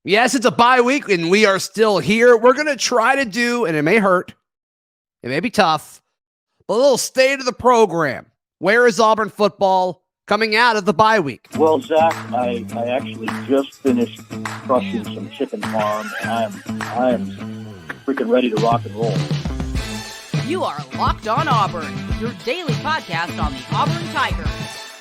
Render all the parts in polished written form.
Yes, it's a bye week, and we are still here. We're going to try to do, and it may hurt, it may be tough, but a little state of the program. Where is Auburn football coming out of the bye week? Well, Zach, I actually just finished crushing some chicken farm, and I am freaking ready to rock and roll. You are Locked On Auburn, your daily podcast on the Auburn Tigers.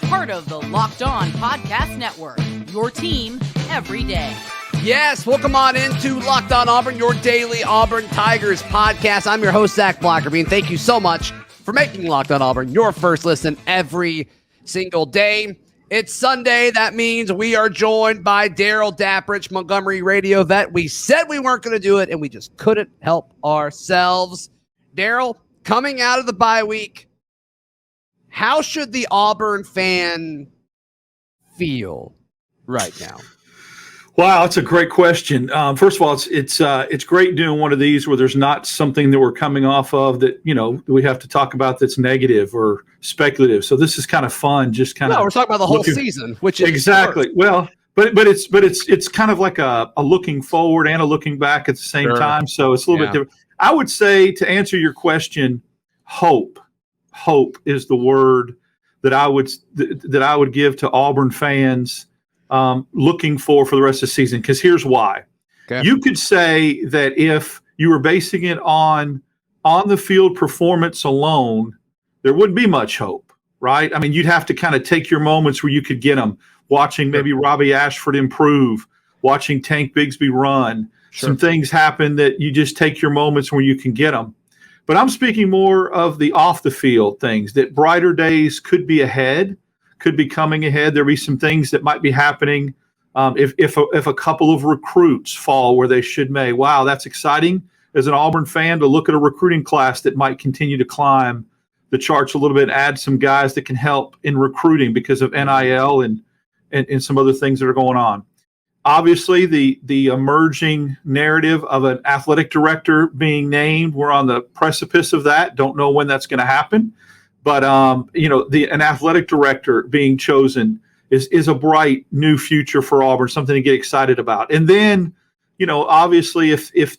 Part of the Locked On Podcast Network, your team every day. Yes, welcome on into Locked On Auburn, your daily Auburn Tigers podcast. I'm your host, Zac Blackerby, and thank you so much for making Locked On Auburn your first listen every single day. It's Sunday. That means we are joined by Darrell Dapprich, Montgomery radio vet. We said we weren't going to do it, and we just couldn't help ourselves. Darrell, coming out of the bye week, how should the Auburn fan feel right now? Wow, that's a great question. First of all, it's great doing one of these where there's not something that we're coming off of that we have to talk about that's negative or speculative. So this is kind of fun. Just kind of we're talking about the whole season, which is exactly well, but it's kind of like a looking forward and a looking back at the same time. So it's a little bit different. I would say, to answer your question, hope. Hope is the word that I would give to Auburn fans. Looking for the rest of the season, because here's why. Okay. You could say that if you were basing it on the field performance alone, there wouldn't be much hope, right? I mean, you'd have to kind of take your moments where you could get them, watching maybe Robby Ashford improve, watching Tank Bigsby run. Some things happen that you just take your moments where you can get them. But I'm speaking more of the off the field things, that brighter days could be ahead. Could be coming ahead. There'll be some things that might be happening if a couple of recruits fall where they should may. Wow, that's exciting as an Auburn fan to look at a recruiting class that might continue to climb the charts a little bit, add some guys that can help in recruiting because of NIL and some other things that are going on. Obviously, the emerging narrative of an athletic director being named, we're on the precipice of that. Don't know when that's going to happen. But, an athletic director being chosen is a bright new future for Auburn, something to get excited about. And then, obviously, if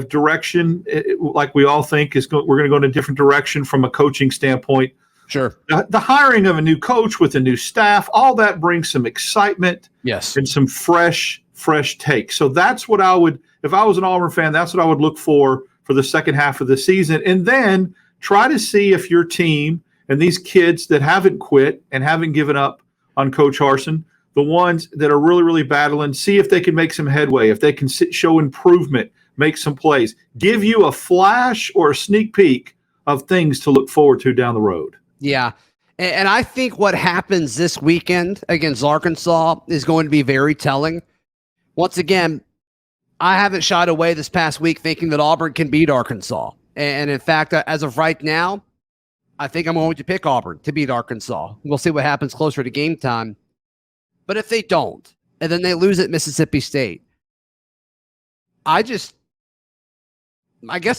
direction, like we all think, we're going to go in a different direction from a coaching standpoint. Sure. The hiring of a new coach with a new staff, all that brings some excitement. Yes. And some fresh takes. So that's what I would, if I was an Auburn fan, that's what I would look for the second half of the season. And then try to see if your team and these kids that haven't quit and haven't given up on Coach Harsin, the ones that are really, really battling, see if they can make some headway, if they can show improvement, make some plays, give you a flash or a sneak peek of things to look forward to down the road. Yeah. And I think what happens this weekend against Arkansas is going to be very telling. Once again, I haven't shied away this past week thinking that Auburn can beat Arkansas. And in fact, as of right now, I think I'm going to pick Auburn to beat Arkansas. We'll see what happens closer to game time. But if they don't, and then they lose at Mississippi State, I guess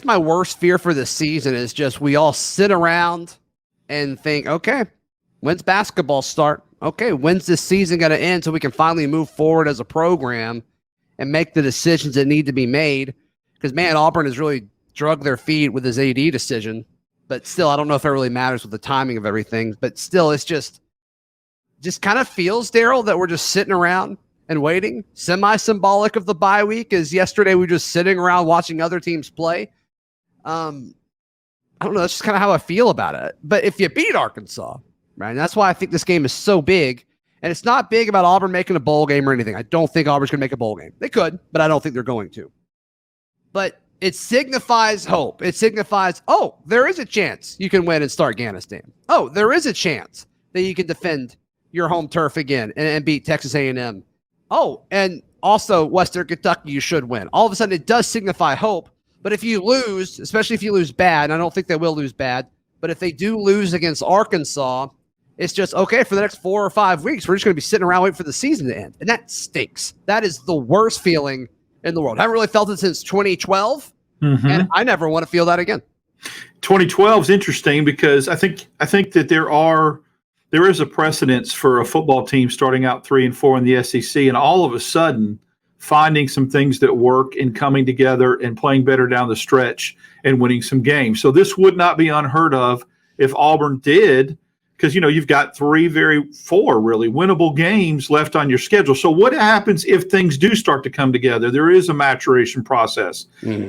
my worst fear for this season is just we all sit around and think, okay, when's basketball start? Okay, when's this season going to end so we can finally move forward as a program and make the decisions that need to be made? Because, man, Auburn has really drug their feet with his AD decision. But still, I don't know if it really matters with the timing of everything. But still, it's just kind of feels, Darrell, that we're just sitting around and waiting. Semi-symbolic of the bye week is yesterday we were just sitting around watching other teams play. I don't know. That's just kind of how I feel about it. But if you beat Arkansas, right, and that's why I think this game is so big. And it's not big about Auburn making a bowl game or anything. I don't think Auburn's going to make a bowl game. They could, but I don't think they're going to. But it signifies hope. It signifies, oh, there is a chance you can win and start Afghanistan. Oh, there is a chance that you can defend your home turf again and beat Texas A&M. Oh, and also Western Kentucky, you should win. All of a sudden, it does signify hope. But if you lose, especially if you lose bad, and I don't think they will lose bad, but if they do lose against Arkansas, it's just, okay, for the next 4 or 5 weeks, we're just going to be sitting around waiting for the season to end. And that stinks. That is the worst feeling in the world. I haven't really felt it since 2012, and I never want to feel that again. 2012 is interesting because I think that there is a precedence for a football team starting out 3-4 in the SEC, and all of a sudden finding some things that work and coming together and playing better down the stretch and winning some games. So this would not be unheard of if Auburn did, because, you've got four really winnable games left on your schedule. So what happens if things do start to come together? There is a maturation process.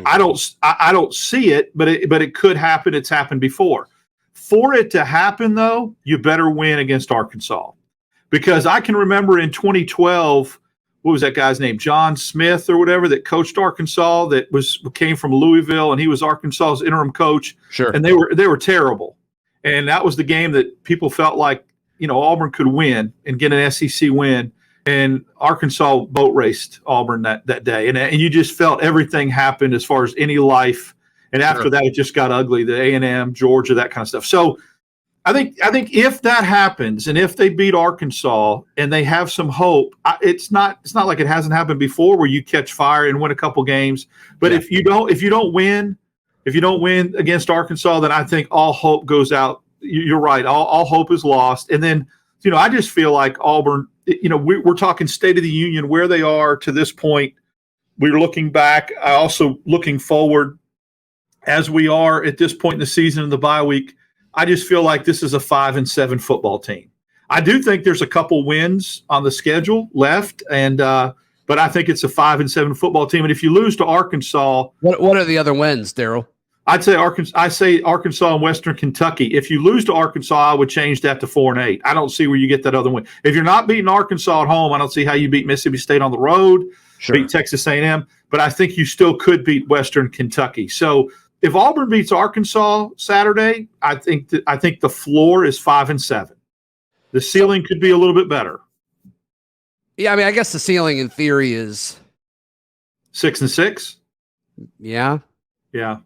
I don't see it, but it could happen. It's happened before. For it to happen, though, you better win against Arkansas, because I can remember in 2012, what was that guy's name? John Smith or whatever, that coached Arkansas, that came from Louisville, and he was Arkansas's interim coach. Sure. And they were terrible. And that was the game that people felt like, Auburn could win and get an SEC win. And Arkansas boat raced Auburn that day. And you just felt everything happened as far as any life. And after that, it just got ugly. The A&M, Georgia, that kind of stuff. So I think if that happens, and if they beat Arkansas and they have some hope, it's not like it hasn't happened before where you catch fire and win a couple games. But if you don't win against Arkansas, then I think all hope goes out. You're right. All hope is lost. And then, I just feel like Auburn, we're talking State of the Union, where they are to this point. We're looking back, also looking forward as we are at this point in the season in the bye week. I just feel like this is a 5-7 football team. I do think there's a couple wins on the schedule left, but I think it's a 5-7 football team. And if you lose to Arkansas, what are the other wins, Darrell? I'd say Arkansas and Western Kentucky. If you lose to Arkansas, I would change that to 4-8. I don't see where you get that other win. If you're not beating Arkansas at home, I don't see how you beat Mississippi State on the road, beat Texas A&M. But I think you still could beat Western Kentucky. So if Auburn beats Arkansas Saturday, I think the floor is 5-7. The ceiling could be a little bit better. Yeah, I guess the ceiling in theory is 6-6. Yeah. Yeah.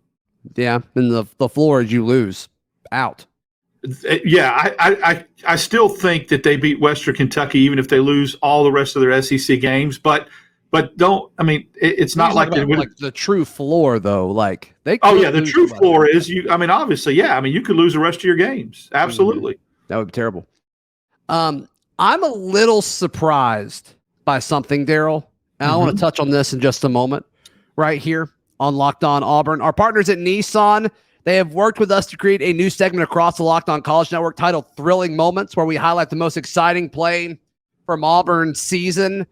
Yeah, and the floor is you lose out. Yeah, I still think that they beat Western Kentucky even if they lose all the rest of their SEC games. But don't. It's not like the true floor though. Like they. The true floor is you. Obviously, yeah. You could lose the rest of your games. Absolutely. That would be terrible. I'm a little surprised by something, Darrell. And I want to touch on this in just a moment. Right here on Locked On Auburn. Our partners at Nissan, they have worked with us to create a new segment across the Locked On College Network titled Thrilling Moments, where we highlight the most exciting play from Auburn's season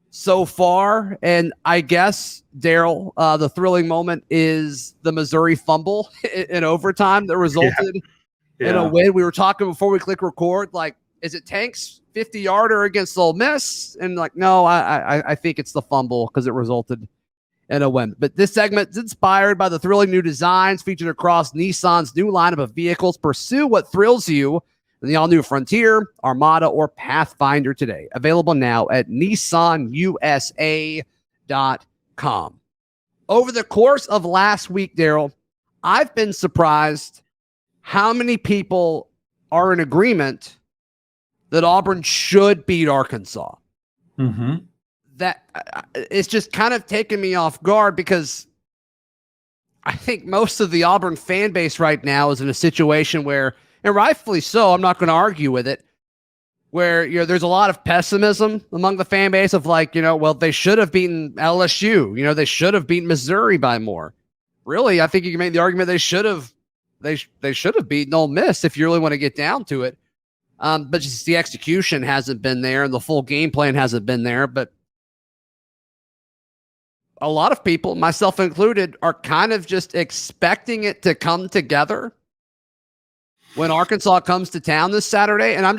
so far. And I guess, Darrell, the thrilling moment is the Missouri fumble in overtime that resulted in a win. We were talking before we click record, like, is it Tank's 50-yarder against Ole Miss? And no, I think it's the fumble because it resulted in a win. But this segment is inspired by the thrilling new designs featured across Nissan's new lineup of vehicles. Pursue what thrills you in the all-new Frontier, Armada, or Pathfinder today. Available now at nissanusa.com. Over the course of last week, Darrell, I've been surprised how many people are in agreement that Auburn should beat Arkansas. That it's just kind of taken me off guard, because I think most of the Auburn fan base right now is in a situation where, and rightfully so, I'm not going to argue with it, where there's a lot of pessimism among the fan base of they should have beaten LSU, they should have beaten Missouri by more. Really, I think you can make the argument they should have beaten Ole Miss if you really want to get down to it. But just the execution hasn't been there, and the full game plan hasn't been there. But a lot of people, myself included, are kind of just expecting it to come together when Arkansas comes to town this Saturday. And I'm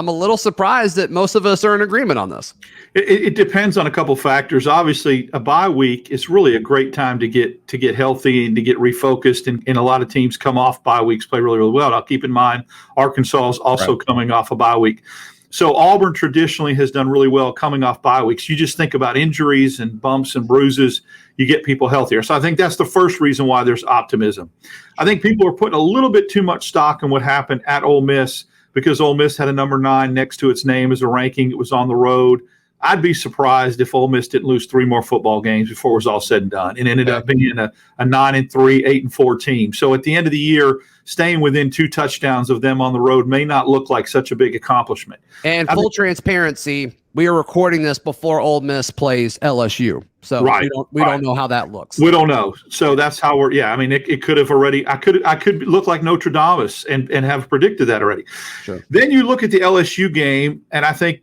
a little surprised that most of us are in agreement on this. It depends on a couple factors. Obviously, a bye week is really a great time to get healthy and to get refocused. And a lot of teams come off bye weeks, play really, really well. Now, keep in mind, Arkansas is also coming off a bye week. So Auburn traditionally has done really well coming off bye weeks. You just think about injuries and bumps and bruises, you get people healthier. So I think that's the first reason why there's optimism. I think people are putting a little bit too much stock in what happened at Ole Miss, because Ole Miss had a number 9 next to its name as a ranking. It was on the road. I'd be surprised if Ole Miss didn't lose 3 more football games before it was all said and done, and ended up being a 9-3, 8-4 team. So at the end of the year, staying within 2 touchdowns of them on the road may not look like such a big accomplishment. And full transparency, we are recording this before Ole Miss plays LSU. So we don't know how that looks. We don't know. So that's how I mean, it could have already, I could look like Notre Dame and have predicted that already. Sure. Then you look at the LSU game, and I think,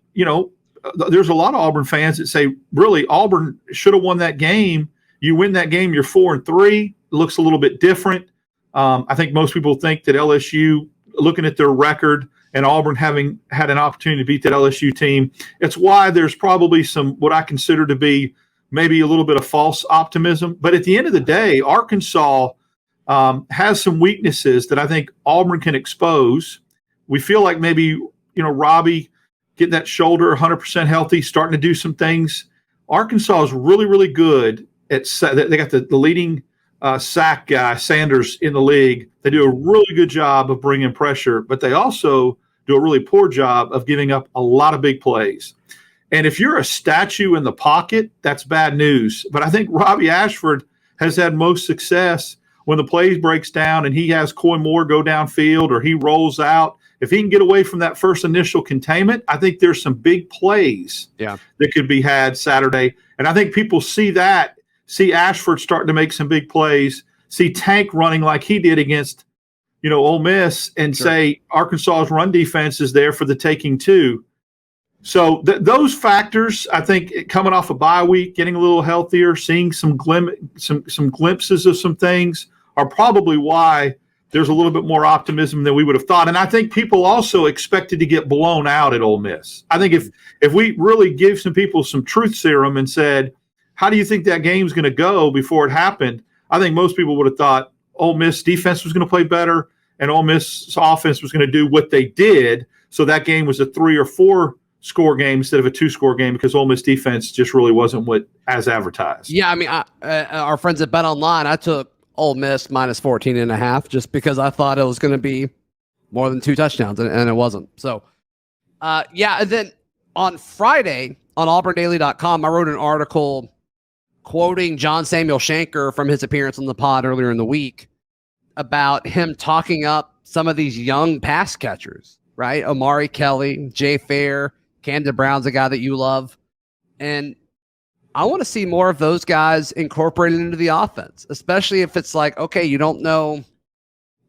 there's a lot of Auburn fans that say, really, Auburn should have won that game. You win that game, you're 4-3. It looks a little bit different. I think most people think that LSU, looking at their record, and Auburn having had an opportunity to beat that LSU team, it's why there's probably some what I consider to be maybe a little bit of false optimism. But at the end of the day, Arkansas has some weaknesses that I think Auburn can expose. We feel like maybe, Robby getting that shoulder 100% healthy, starting to do some things. Arkansas is really, really good at they got the leading sack guy, Sanders, in the league. They do a really good job of bringing pressure, but they also do a really poor job of giving up a lot of big plays. And if you're a statue in the pocket, that's bad news. But I think Robby Ashford has had most success when the play breaks down and he has Coy Moore go downfield or he rolls out. If he can get away from that first initial containment, I think there's some big plays that could be had Saturday. And I think people see Ashford starting to make some big plays, see Tank running like he did against, Ole Miss, and say Arkansas's run defense is there for the taking too. So those factors, I think, coming off a bye week, getting a little healthier, seeing some glimpses of some things are probably why there's a little bit more optimism than we would have thought. And I think people also expected to get blown out at Ole Miss. I think if we really give some people some truth serum and said, how do you think that game's going to go before it happened? I think most people would have thought Ole Miss defense was going to play better and Ole Miss offense was going to do what they did. So that game was a 3 or 4 score game instead of a 2-score game because Ole Miss defense just really wasn't as advertised. Yeah, I mean, our friends at BetOnline, I took Ole Miss minus 14.5 just because I thought it was going to be more than 2 touchdowns, and it wasn't. So, and then on Friday on auburndaily.com, I wrote an article quoting John Samuel Shanker from his appearance on the pod earlier in the week about him talking up some of these young pass catchers, right? Omari Kelly, Jay Fair, Camden Brown's a guy that you love. And I want to see more of those guys incorporated into the offense, especially if it's like, okay, you don't know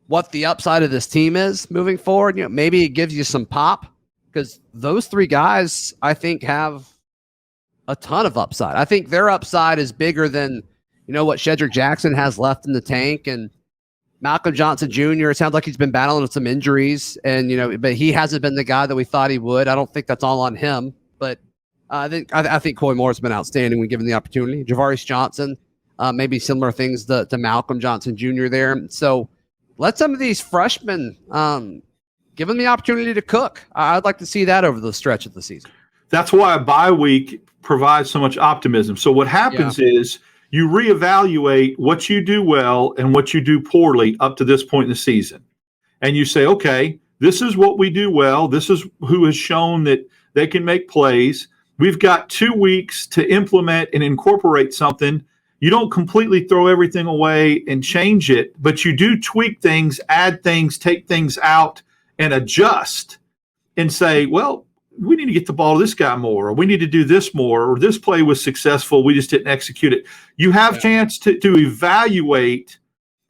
what the upside of this team is moving forward. Maybe it gives you some pop because those 3 guys, I think, have a ton of upside. I think their upside is bigger than, what Shedrick Jackson has left in the tank. And Malcolm Johnson Jr., it sounds like he's been battling with some injuries and, but he hasn't been the guy that we thought he would. I don't think that's all on him, but I think Coy Moore has been outstanding when given the opportunity. Javaris Johnson, maybe similar things to Malcolm Johnson Jr. there. So let some of these freshmen give them the opportunity to cook. I'd like to see that over the stretch of the season. That's why a bye week provides so much optimism. So what happens is you reevaluate what you do well and what you do poorly up to this point in the season. And you say, okay, this is what we do well. This is who has shown that they can make plays. We've got 2 weeks to implement and incorporate something. You don't completely throw everything away and change it, but you do tweak things, add things, take things out, and adjust and say, well, we need to get the ball to this guy more, or we need to do this more, or this play was successful, we just didn't execute it. You have a chance to evaluate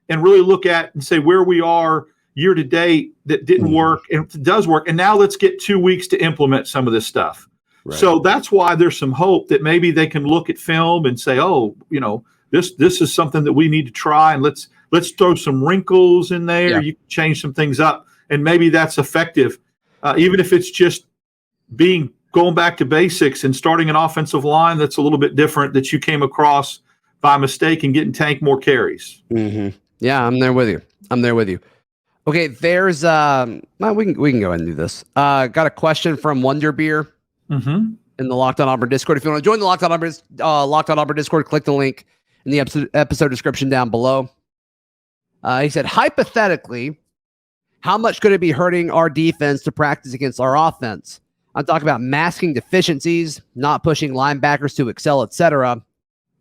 and really look at and say where we are year to date that didn't work and it does work. And now let's get 2 weeks to implement some of this stuff. Right. So that's why there's some hope that maybe they can look at film and say, oh, this is something that we need to try, and let's throw some wrinkles in there. Yeah. You can change some things up, and maybe that's effective, even if it's just going back to basics and starting an offensive line that's a little bit different that you came across by mistake and getting Tank more carries. Mm-hmm. Yeah, I'm there with you. Okay, there's we can go ahead and do this. Got a question from Wonder Beer in the Locked On Auburn Discord. If you want to join the Locked On Auburn Discord, click the link in the episode description down below. He said, hypothetically, how much could it be hurting our defense to practice against our offense? I'm talking about masking deficiencies, not pushing linebackers to excel, etc.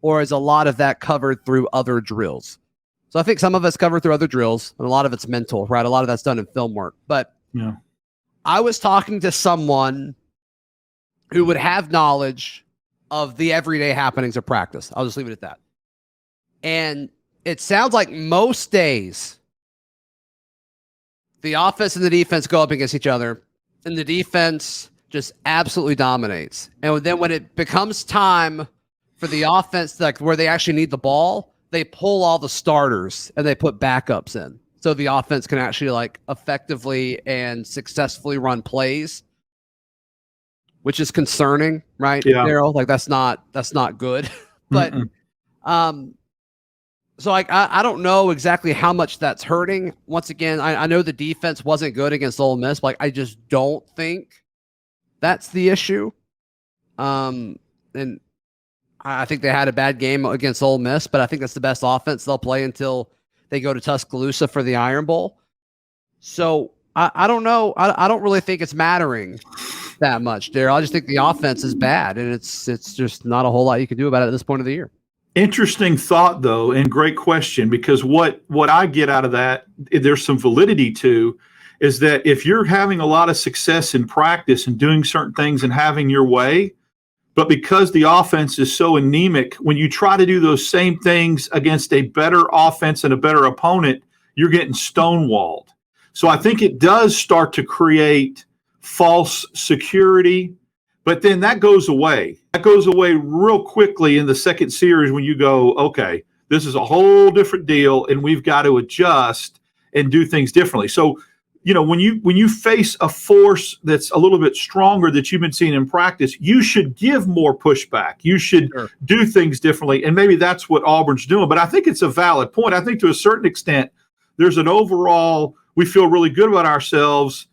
Or is a lot of that covered through other drills? So I think some of it's covered through other drills, and a lot of it's mental, right? A lot of that's done in film work. But I was talking to someone who would have knowledge of the everyday happenings of practice. I'll just leave it at that. And it sounds like most days the offense and the defense go up against each other, and the defense just absolutely dominates. And then when it becomes time for the offense, like where they actually need the ball, they pull all the starters and they put backups in, so the offense can actually like effectively and successfully run plays, which is concerning, right? Yeah. Darrell, like that's not good. But so like I don't know exactly how much that's hurting. Once again, I know the defense wasn't good against Ole Miss, but like I just don't think that's the issue. And I think they had a bad game against Ole Miss, but I think that's the best offense they'll play until they go to Tuscaloosa for the Iron Bowl. So I don't know. I don't really think it's mattering that much, Darrell. I just think the offense is bad, and it's just not a whole lot you can do about it at this point of the year. Interesting thought, though, and great question, because what I get out of that, there's some validity to, is that if you're having a lot of success in practice and doing certain things and having your way, but because the offense is so anemic, when you try to do those same things against a better offense and a better opponent, you're getting stonewalled. So I think it does start to create false security, but then that goes away. That goes away real quickly in the second series when you go, okay, this is a whole different deal, and we've got to adjust and do things differently. So, you know, when you face a force that's a little bit stronger that you've been seeing in practice, you should give more pushback. You should do things differently, and maybe that's what Auburn's doing. But I think it's a valid point. I think to a certain extent, there's an overall, we feel really good about ourselves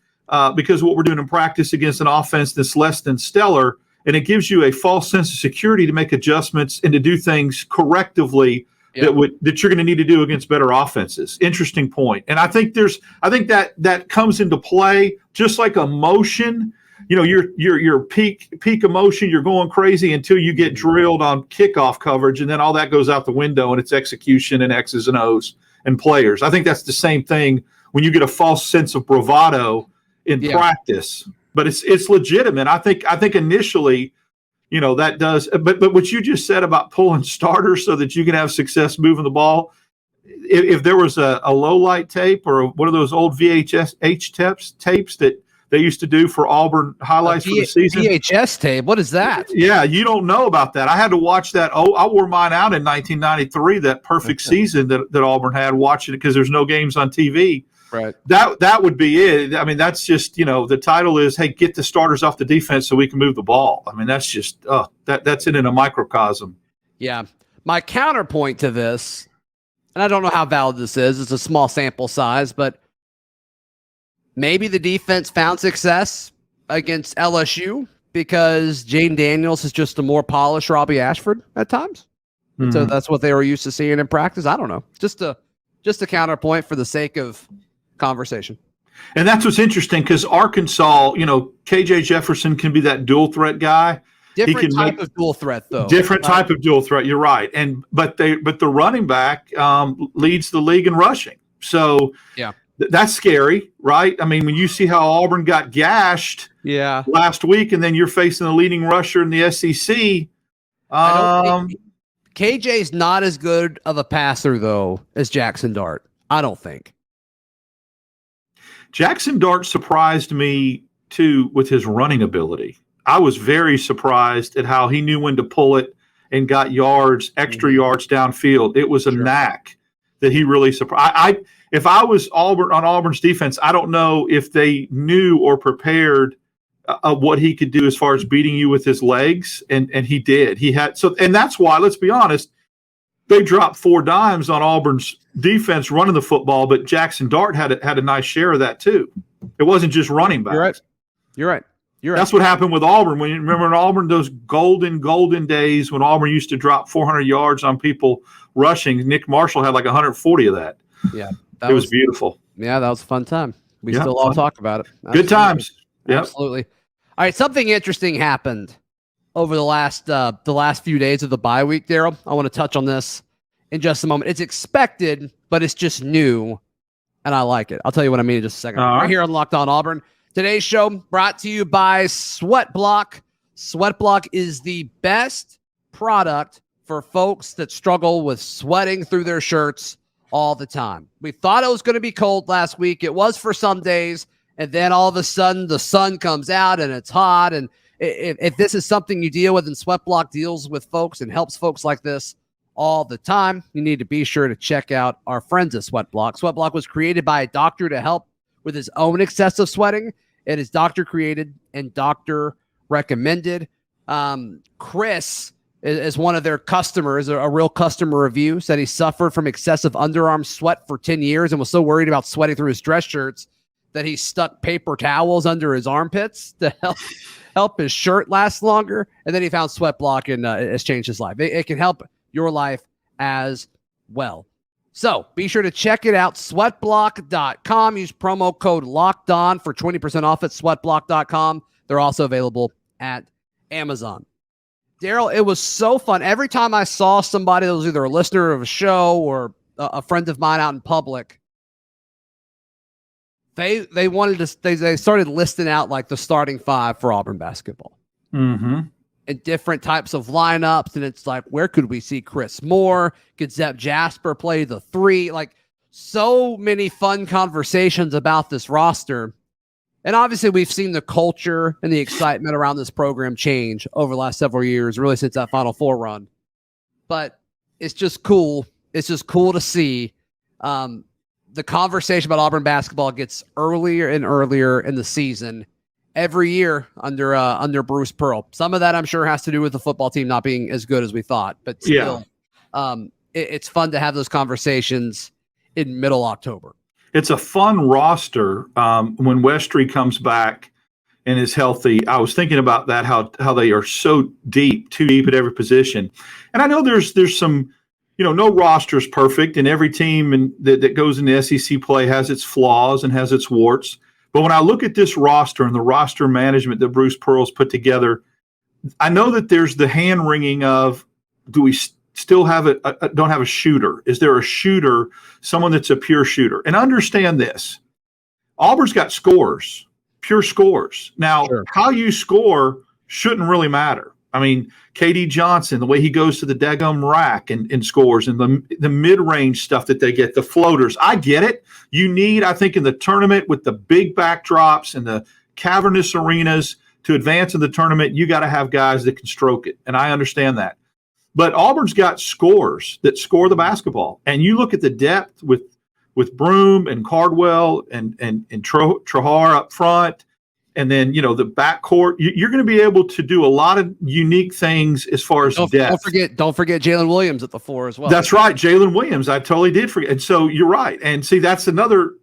because of what we're doing in practice against an offense that's less than stellar, and it gives you a false sense of security to make adjustments and to do things correctively that you're going to need to do against better offenses. Interesting point. And I think that comes into play just like emotion. You know, your peak emotion, you're going crazy until you get drilled on kickoff coverage, and then all that goes out the window and it's execution and X's and O's and players. I think that's the same thing when you get a false sense of bravado in practice. But it's legitimate. I think initially, you know, that does. But what you just said about pulling starters so that you can have success moving the ball, if there was a low light tape or one of those old VHS tapes that they used to do for Auburn highlights for the season. VHS tape? What is that? Yeah, you don't know about that. I had to watch that. Oh, I wore mine out in 1993, that perfect season that Auburn had, watching it because there's no games on TV. Right. That would be it. I mean, that's just, you know, the title is, hey, get the starters off the defense so we can move the ball. I mean, that's just, that's it in a microcosm. Yeah. My counterpoint to this, and I don't know how valid this is, it's a small sample size, but maybe the defense found success against LSU because Jaden Daniels is just a more polished Robby Ashford at times. Mm-hmm. So that's what they were used to seeing in practice. I don't know. Just a counterpoint for the sake of conversation. And that's what's interesting because Arkansas, you know, KJ Jefferson can be that dual threat guy. Different type of dual threat, though. Different type of dual threat. You're right. But the running back leads the league in rushing. So that's scary, right? I mean, when you see how Auburn got gashed last week, and then you're facing the leading rusher in the SEC. KJ's not as good of a passer, though, as Jackson Dart. I don't think. Jackson Dart surprised me, too, with his running ability. I was very surprised at how he knew when to pull it and got extra yards downfield. It was a knack that he really surprised. If I was on Auburn's defense, I don't know if they knew or prepared what he could do as far as beating you with his legs, and he did. And that's why, let's be honest, they dropped 4 dimes on Auburn's defense running the football, but Jackson Dart had a nice share of that too. It wasn't just running back. You're right. That's what happened with Auburn. When you remember in Auburn, those golden days when Auburn used to drop 400 yards on people rushing, Nick Marshall had like 140 of that. Yeah. It was beautiful. Yeah, that was a fun time. We still all talk about it. Absolutely. Good times. Yep. Absolutely. All right, something interesting happened over the last few days of the bye week, Darrell. I want to touch on this in just a moment. It's expected, but it's just new, and I like it. I'll tell you what I mean in just a second. Right here on Locked On Auburn. Today's show brought to you by Sweat Block. Sweatblock is the best product for folks that struggle with sweating through their shirts all the time. We thought it was going to be cold last week. It was for some days, and then all of a sudden the sun comes out and it's hot. And if this is something you deal with, and Sweatblock deals with folks and helps folks like this all the time, you need to be sure to check out our friends at Sweatblock. Sweatblock was created by a doctor to help with his own excessive sweating. It is doctor created and doctor recommended. Chris is one of their customers, a real customer review, said he suffered from excessive underarm sweat for 10 years and was so worried about sweating through his dress shirts that he stuck paper towels under his armpits to help his shirt last longer. And then he found Sweatblock and it's changed his life. It can help your life as well. So be sure to check it out, sweatblock.com. Use promo code LOCKEDON for 20% off at sweatblock.com. They're also available at Amazon. Darrell, it was so fun. Every time I saw somebody that was either a listener of a show or a friend of mine out in public, they wanted to. They started listing out like the starting five for Auburn basketball, and different types of lineups. And it's like, where could we see Chris Moore? Could Zep Jasper play the three? Like, so many fun conversations about this roster. And obviously, we've seen the culture and the excitement around this program change over the last several years, really since that Final Four run. But it's just cool. It's just cool to see. The conversation about Auburn basketball gets earlier and earlier in the season every year under Bruce Pearl. Some of that, I'm sure, has to do with the football team not being as good as we thought. But still, it's fun to have those conversations in middle October. It's a fun roster when Westry comes back and is healthy. I was thinking about that, how they are so deep, too deep at every position. And I know there's some, no roster is perfect, and every team that goes into SEC play has its flaws and has its warts. But when I look at this roster and the roster management that Bruce Pearl's put together, I know that there's the hand-wringing of, do we still have don't have a shooter? Is there a shooter, someone that's a pure shooter? And understand this, Auburn's got scores, pure scores. Now, How you score shouldn't really matter. I mean, KD Johnson, the way he goes to the daggum rack and scores, and the mid-range stuff that they get, the floaters. I get it. You need, I think, in the tournament with the big backdrops and the cavernous arenas to advance in the tournament, you got to have guys that can stroke it. And I understand that. But Auburn's got scores that score the basketball. And you look at the depth with Broome and Cardwell and Trahar up front, and then, the backcourt, you're going to be able to do a lot of unique things as far as depth. Don't forget Jalen Williams at the 4 as well. That's right. Jalen Williams. I totally did forget. And so you're right. And see, that's another,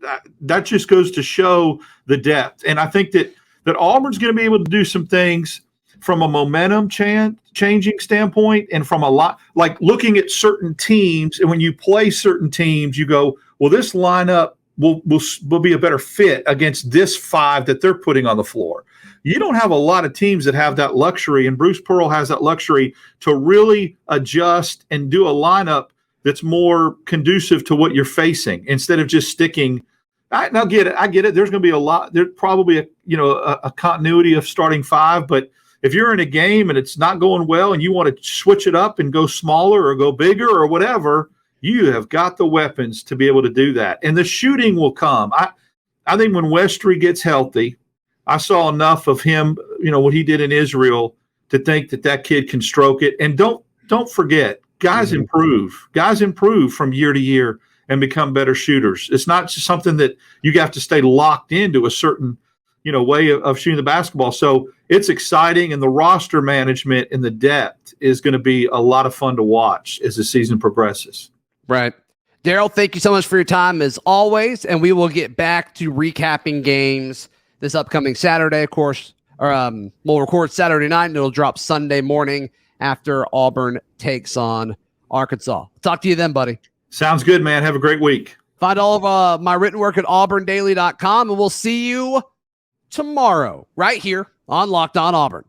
that just goes to show the depth. And I think that Auburn's going to be able to do some things from a momentum changing standpoint, and from a lot, like looking at certain teams. And when you play certain teams, you go, well, this lineup will be a better fit against this 5 that they're putting on the floor. You don't have a lot of teams that have that luxury, and Bruce Pearl has that luxury to really adjust and do a lineup that's more conducive to what you're facing, instead of just sticking. I get it. There's going to be a lot. There's probably a continuity of starting 5, but if you're in a game and it's not going well and you want to switch it up and go smaller or go bigger or whatever, you have got the weapons to be able to do that. And the shooting will come. I think when Westry gets healthy, I saw enough of him, what he did in Israel, to think that kid can stroke it. And don't forget, guys improve. Guys improve from year to year and become better shooters. It's not just something that you have to stay locked into a certain, way of shooting the basketball. So it's exciting, and the roster management and the depth is going to be a lot of fun to watch as the season progresses. Right. Darrell, thank you so much for your time as always, and we will get back to recapping games this upcoming Saturday, of course. We'll record Saturday night, and it'll drop Sunday morning after Auburn takes on Arkansas. Talk to you then, buddy. Sounds good, man. Have a great week. Find all of my written work at auburndaily.com, and we'll see you tomorrow right here on Locked On Auburn.